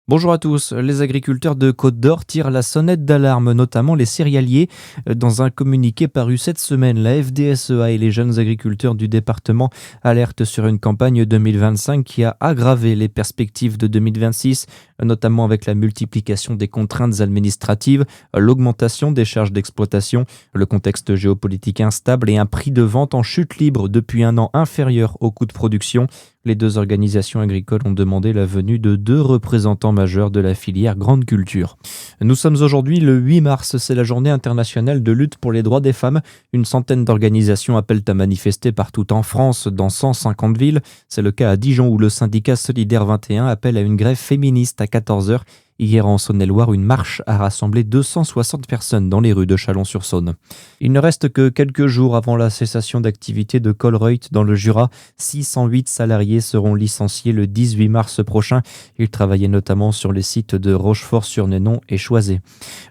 Bonjour à tous. Les agriculteurs de Côte d'Or tirent la sonnette d'alarme, notamment les céréaliers. Dans un communiqué paru cette semaine, la FDSEA et les jeunes agriculteurs du département alertent sur une campagne 2025 qui a aggravé les perspectives de 2026, notamment avec la multiplication des contraintes administratives, l'augmentation des charges d'exploitation, le contexte géopolitique instable et un prix de vente en chute libre depuis un an inférieur au coût de production. Les deux organisations agricoles ont demandé la venue de deux représentants majeurs de la filière grande culture. Nous sommes aujourd'hui le 8 mars, c'est la journée internationale de lutte pour les droits des femmes. Une centaine d'organisations appellent à manifester partout en France, dans 150 villes. C'est le cas à Dijon où le syndicat Solidaire 21 appelle à une grève féministe à 14 heures. Hier en Saône-et-Loire, une marche a rassemblé 260 personnes dans les rues de Chalon-sur-Saône. Il ne reste que quelques jours avant la cessation d'activité de Colruyt dans le Jura. 608 salariés seront licenciés le 18 mars prochain. Ils travaillaient notamment sur les sites de Rochefort-sur-Nénon et Choisey.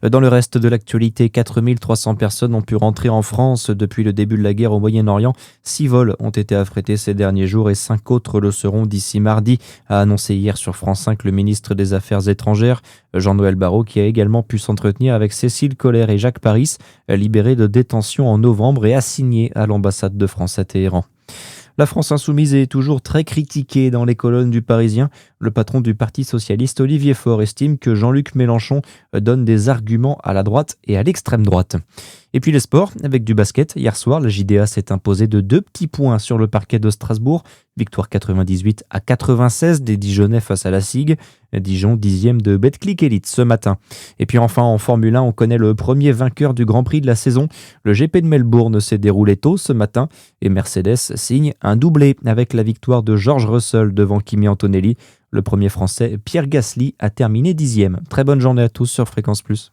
Dans le reste de l'actualité, 4300 personnes ont pu rentrer en France depuis le début de la guerre au Moyen-Orient. 6 vols ont été affrétés ces derniers jours et 5 autres le seront d'ici mardi, a annoncé hier sur France 5 le ministre des Affaires étrangères. Jean-Noël Barrot, qui a également pu s'entretenir avec Cécile Collère et Jacques Paris, libérés de détention en novembre et assignés à l'ambassade de France à Téhéran. La France insoumise est toujours très critiquée dans les colonnes du Parisien. Le patron du Parti socialiste, Olivier Faure, estime que Jean-Luc Mélenchon donne des arguments à la droite et à l'extrême droite. Et puis les sports, avec du basket. Hier soir, la JDA s'est imposée de 2 petits points sur le parquet de Strasbourg. Victoire 98-96 des Dijonnais face à la SIG. Dijon 10e de Betclic Elite ce matin. Et puis enfin, en Formule 1, on connaît le premier vainqueur du Grand Prix de la saison. Le GP de Melbourne s'est déroulé tôt ce matin et Mercedes signe un doublé avec la victoire de George Russell devant Kimi Antonelli. Le premier français, Pierre Gasly, a terminé 10e. Très bonne journée à tous sur Fréquence Plus.